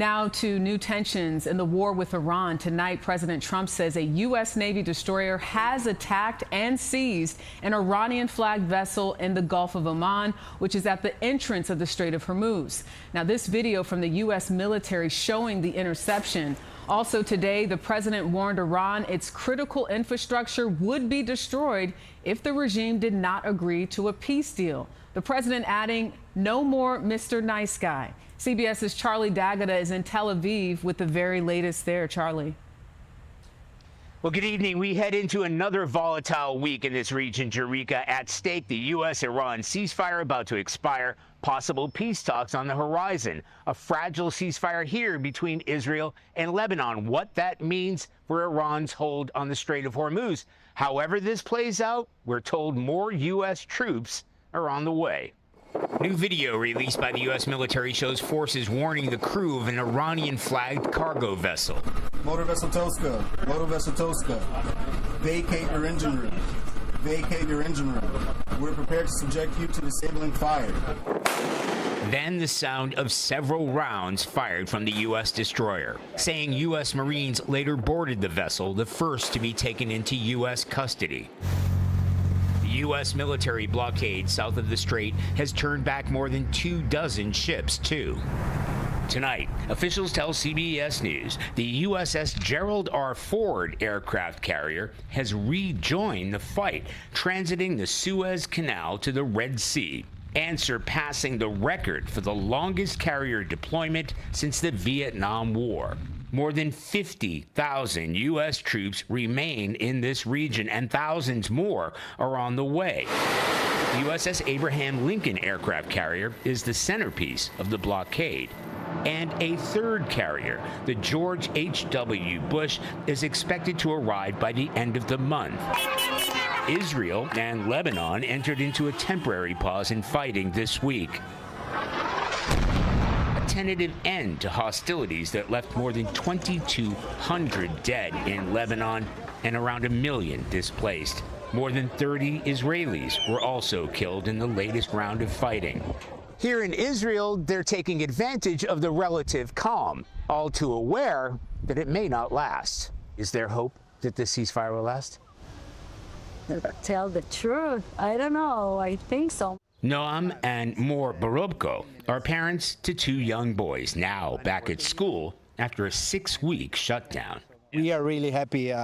Now to new tensions in the war with Iran. Tonight, President Trump says a U.S. Navy destroyer has attacked and seized an Iranian-flagged vessel in the Gulf of Oman, which is at the entrance of the Strait of Hormuz. Now, this video from the U.S. military showing the interception. Also today, the president warned Iran its critical infrastructure would be destroyed if the regime did not agree to a peace deal. The president adding, no more Mr. Nice Guy. CBS's Charlie D'Agata is in Tel Aviv with the very latest there. Charlie. Well, good evening. We head into another volatile week in this region, Jerika. At stake, the U.S.-Iran ceasefire about to expire, possible peace talks on the horizon, a fragile ceasefire here between Israel and Lebanon. What that means for Iran's hold on the Strait of Hormuz. However this plays out, we're told more U.S. troops are on the way. New video released by the U.S. military shows forces warning the crew of an Iranian-flagged cargo vessel. Motor vessel Tosca, vacate your engine room. Vacate your engine room. We're prepared to subject you to disabling fire. Then the sound of several rounds fired from the U.S. destroyer, saying U.S. Marines later boarded the vessel, the first to be taken into U.S. custody. U.S. military blockade south of the strait has turned back more than 24 ships, too. Tonight, officials tell CBS News the USS Gerald R. Ford aircraft carrier has rejoined the fight, transiting the Suez Canal to the Red Sea and surpassing the record for the longest carrier deployment since the Vietnam War. More than 50,000 U.S. troops remain in this region, and thousands more are on the way. The USS Abraham Lincoln aircraft carrier is the centerpiece of the blockade. And a third carrier, the George H.W. Bush, is expected to arrive by the end of the month. Israel and Lebanon entered into a temporary pause in fighting this week. Tentative end to hostilities that left more than 2,200 dead in Lebanon and around 1 million displaced. More than 30 Israelis were also killed in the latest round of fighting. Here in Israel, they're taking advantage of the relative calm, all too aware that it may not last. Is there hope that this ceasefire will last? Tell the truth, I don't know. I think so. Noam and Mor Barobko are parents to 2 young boys, now back at school after a 6-week shutdown. We are really happy.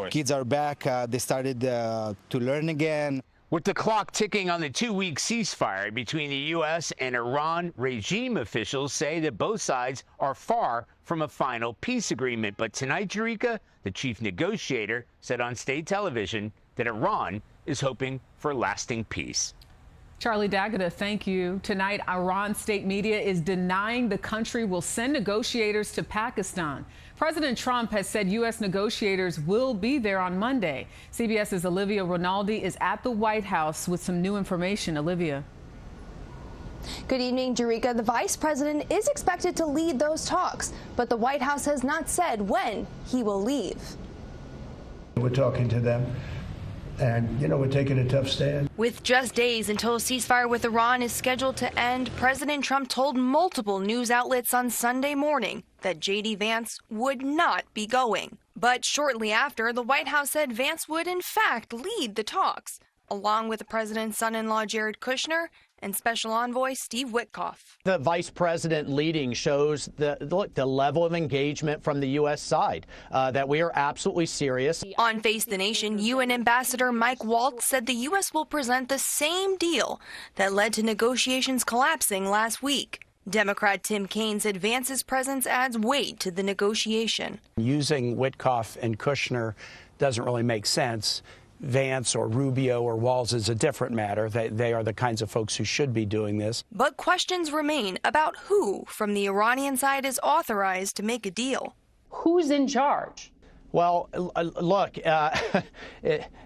Kids are back. They started to learn again. With the clock ticking on the 2-week ceasefire between the U.S. and Iran, regime officials say that both sides are far from a final peace agreement. But tonight, Jerika, the chief negotiator, said on state television that Iran is hoping for lasting peace. Charlie D'Agata, thank you. Tonight, Iran state media is denying the country will send negotiators to Pakistan. President Trump has said U.S. negotiators will be there on Monday. CBS's Olivia Rinaldi is at the White House with some new information. Olivia. Good evening, Jerika. The vice president is expected to lead those talks, but the White House has not said when he will leave. We're talking to them. And, we're taking a tough stand. With just days until a ceasefire with Iran is scheduled to end, President Trump told multiple news outlets on Sunday morning that J.D. Vance would not be going. But shortly after, the White House said Vance would, in fact, lead the talks, along with the president's son-in-law, Jared Kushner, and Special Envoy Steve Witkoff. The vice president leading shows the level of engagement from the U.S. side, that we are absolutely serious. On Face the Nation, UN Ambassador Mike Waltz said the U.S. will present the same deal that led to negotiations collapsing last week. Democrat Tim Kaine said Vance's presence adds weight to the negotiation. Using Witkoff and Kushner doesn't really make sense. Vance or Rubio or Walz is a different matter. They are the kinds of folks who should be doing this. But questions remain about who from the Iranian side is authorized to make a deal. Who's in charge? Well, look,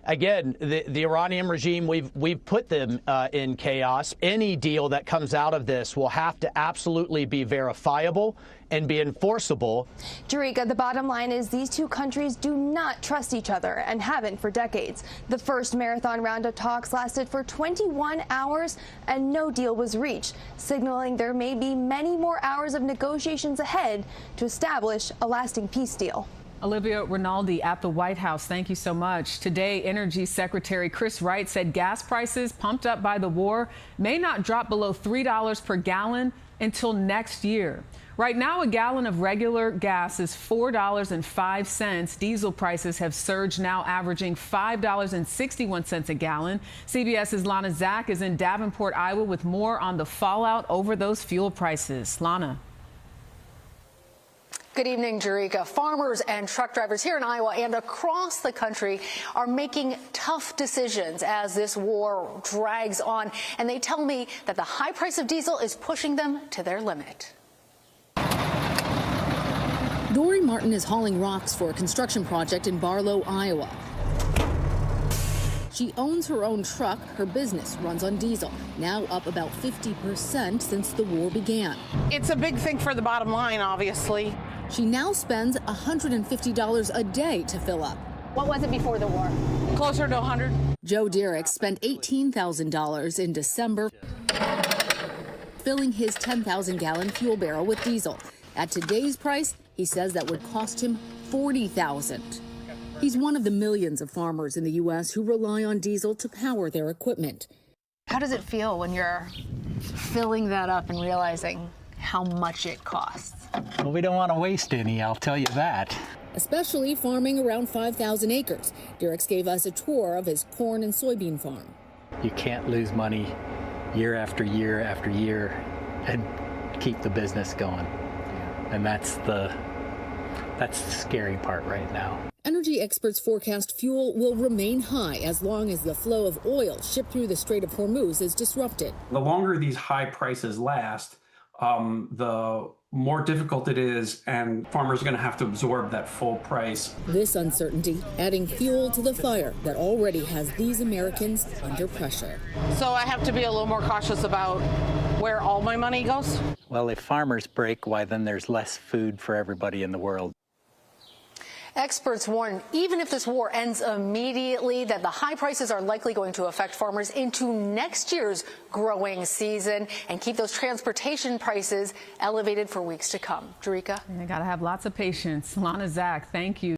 again, the Iranian regime, we've put them in chaos. Any deal that comes out of this will have to absolutely be verifiable and be enforceable. Jerika, the bottom line is these two countries do not trust each other and haven't for decades. The first marathon round of talks lasted for 21 hours and no deal was reached, signaling there may be many more hours of negotiations ahead to establish a lasting peace deal. Olivia, Rinaldi at the White House, thank you so much. Today, Energy Secretary Chris Wright said gas prices pumped up by the war may not drop below $3 per gallon until next year. Right now, a gallon of regular gas is $4.05. Diesel prices have surged, now averaging $5.61 a gallon. CBS's Lana Zach is in Davenport, Iowa, with more on the fallout over those fuel prices. Lana. Good evening, Jerika. Farmers and truck drivers here in Iowa and across the country are making tough decisions as this war drags on. And they tell me that the high price of diesel is pushing them to their limit. Dory Martin is hauling rocks for a construction project in Barlow, Iowa. She owns her own truck. Her business runs on diesel, now up about 50% since the war began. It's a big thing for the bottom line, obviously. She now spends $150 a day to fill up. What was it before the war? Closer to 100. Joe Derrick spent $18,000 in December filling his 10,000-gallon fuel barrel with diesel. At today's price, he says that would cost him $40,000. He's one of the millions of farmers in the U.S. who rely on diesel to power their equipment. How does it feel when you're filling that up and realizing how much it costs? Well, we don't want to waste any, I'll tell you that. Especially farming around 5,000 acres. Derrick gave us a tour of his corn and soybean farm. You can't lose money year after year after year and keep the business going. And that's the scary part right now. Energy experts forecast fuel will remain high as long as the flow of oil shipped through the Strait of Hormuz is disrupted. The longer these high prices last, the more difficult it is, and farmers are going to have to absorb that full price. This uncertainty adding fuel to the fire that already has these Americans under pressure. So I have to be a little more cautious about where all my money goes. Well, if farmers break, why then there's less food for everybody in the world. Experts warn even if this war ends immediately, that the high prices are likely going to affect farmers into next year's growing season and keep those transportation prices elevated for weeks to come. Jerika? They got to have lots of patience. Lana Zach, thank you.